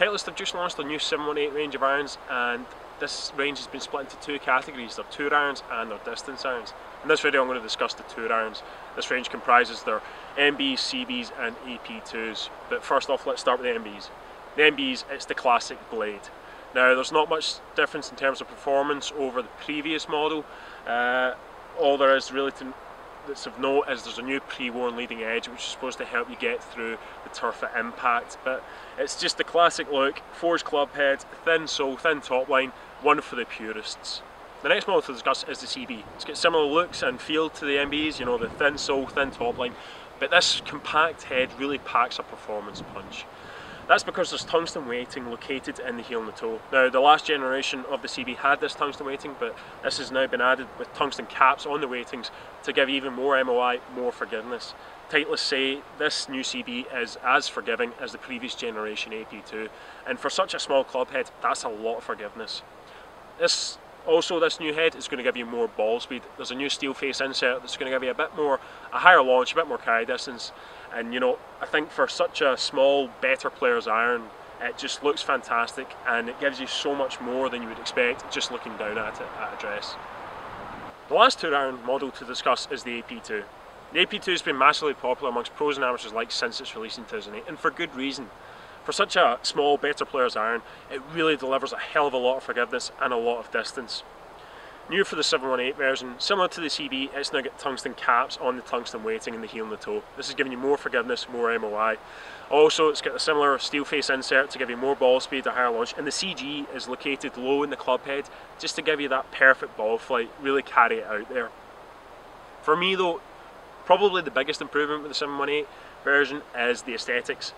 Titleist have just launched a new 718 range of irons, and this range has been split into two categories: their tour irons and their distance irons. In this video I'm going to discuss the tour irons. This range comprises their MBs, CBs and AP2s. But first off, let's start with the MBs. The MBs, it's the classic blade. Now there's not much difference in terms of performance over the previous model. All there is really that's of note is there's a new pre-worn leading edge which is supposed to help you get through the turf at impact, but it's just the classic look: forged club head, thin sole, thin top line, one for the purists. The next model to discuss is the CB. It's got similar looks and feel to the MBs, you know, the thin sole, thin top line, but this compact head really packs a performance punch. That's because there's tungsten weighting located in the heel and the toe. Now, the last generation of the CB had this tungsten weighting, but this has now been added with tungsten caps on the weightings to give even more MOI, more forgiveness. Titleist say this new CB is as forgiving as the previous generation AP2, and for such a small club head, that's a lot of forgiveness. This new head is going to give you more ball speed. There's a new steel face insert that's going to give you a higher launch, a bit more carry distance. And you know, I think for such a small, better player's iron, it just looks fantastic, and it gives you so much more than you would expect just looking down at it at a dress. The last tour iron model to discuss is the AP2. The AP2 has been massively popular amongst pros and amateurs alike since its release in 2008, and for good reason. For such a small, better player's iron, it really delivers a hell of a lot of forgiveness and a lot of distance. New for the 718 version, similar to the CB, it's now got tungsten caps on the tungsten weighting in the heel and the toe. This is giving you more forgiveness, more MOI. Also, it's got a similar steel face insert to give you more ball speed, a higher launch, and the CG is located low in the club head just to give you that perfect ball flight, really carry it out there. For me though, probably the biggest improvement with the 718 version is the aesthetics.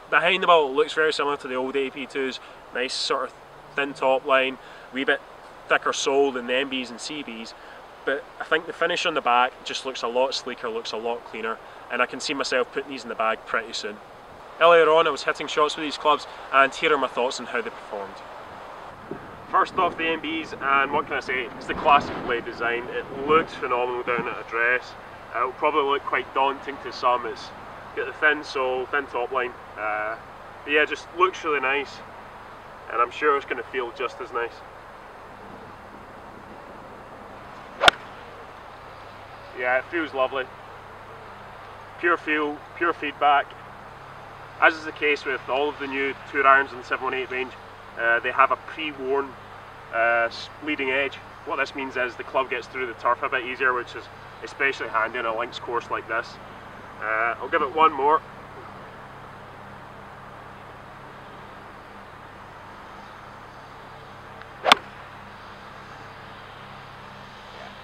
Behind the ball, it looks very similar to the old AP2s, nice sort of thin top line, wee bit thicker sole than the MBs and CBs, but I think the finish on the back just looks a lot sleeker, looks a lot cleaner, and I can see myself putting these in the bag pretty soon. Earlier on I was hitting shots with these clubs, and here are my thoughts on how they performed. First off, the MBs, and what can I say, it's the classic blade design. It looks phenomenal down at a dress. It'll probably look quite daunting to some. It's got the thin sole, thin top line, but yeah, it just looks really nice, and I'm sure it's going to feel just as nice. Yeah, it feels lovely. Pure feel, pure feedback. As is the case with all of the new tour irons in the 718 range, they have a pre-worn leading edge. What this means is the club gets through the turf a bit easier, which is especially handy on a links course like this. I'll give it one more.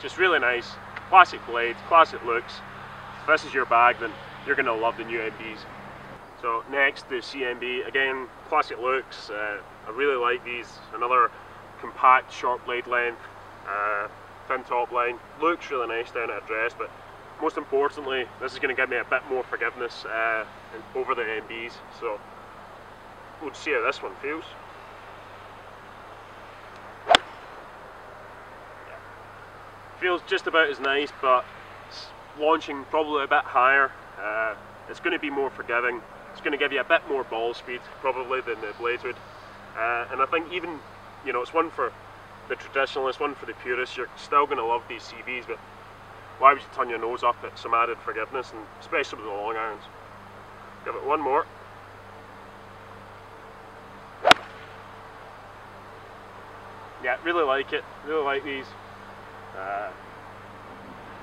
Just really nice. Classic blade, classic looks. If this is your bag, then you're going to love the new MBs. So next, the CMB. Again, classic looks. I really like these. Another compact, short blade length, thin top line. Looks really nice down at a dress, but most importantly, this is going to give me a bit more forgiveness over the MBs. So we'll see how this one feels. Feels just about as nice, but it's launching probably a bit higher. It's going to be more forgiving. It's going to give you a bit more ball speed probably than the blades would. And I think even, you know, it's one for the traditionalists, one for the purists. You're still going to love these CBs, but why would you turn your nose up at some added forgiveness, and especially with the long irons? Give it one more. Yeah, really like it. Really like these.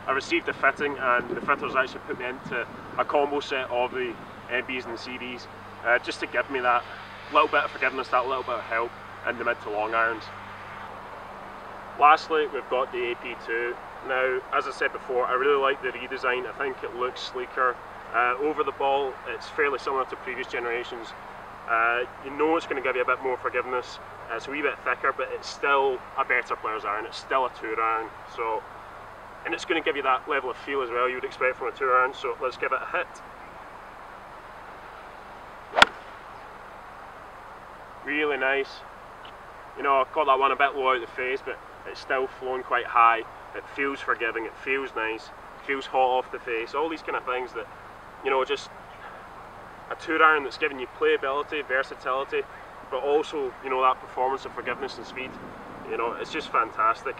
I received a fitting, and the fitters actually put me into a combo set of the MBs and the CBs just to give me that little bit of forgiveness, that little bit of help in the mid to long irons. Lastly, we've got the AP2. Now, as I said before, I really like the redesign. I think it looks sleeker. Over the ball, it's fairly similar to previous generations. You know it's going to give you a bit more forgiveness. It's a wee bit thicker, but it's still a better player's iron. It's still a tour iron. So, and it's going to give you that level of feel as well you would expect from a tour iron. So let's give it a hit. Really nice. You know, I got that one a bit low out of the face, but it's still flown quite high. It feels forgiving, it feels nice, it feels hot off the face. All these kind of things that, you know, just a tour iron that's giving you playability, versatility, but also, you know, that performance of forgiveness and speed. You know, it's just fantastic.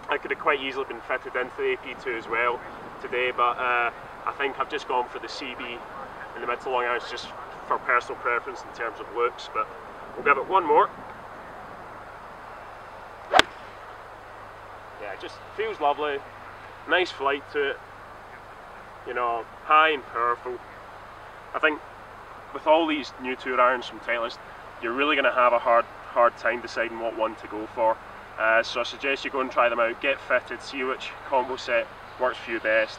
I could have quite easily been fitted into the AP2 as well today, but I think I've just gone for the CB in the mid to long irons just for personal preference in terms of looks, but we'll give it one more. Yeah, it just feels lovely, nice flight to it, you know, high and powerful. I think with all these new tour irons from Titleist, you're really going to have a hard time deciding what one to go for. So I suggest you go and try them out, get fitted, see which combo set works for you best.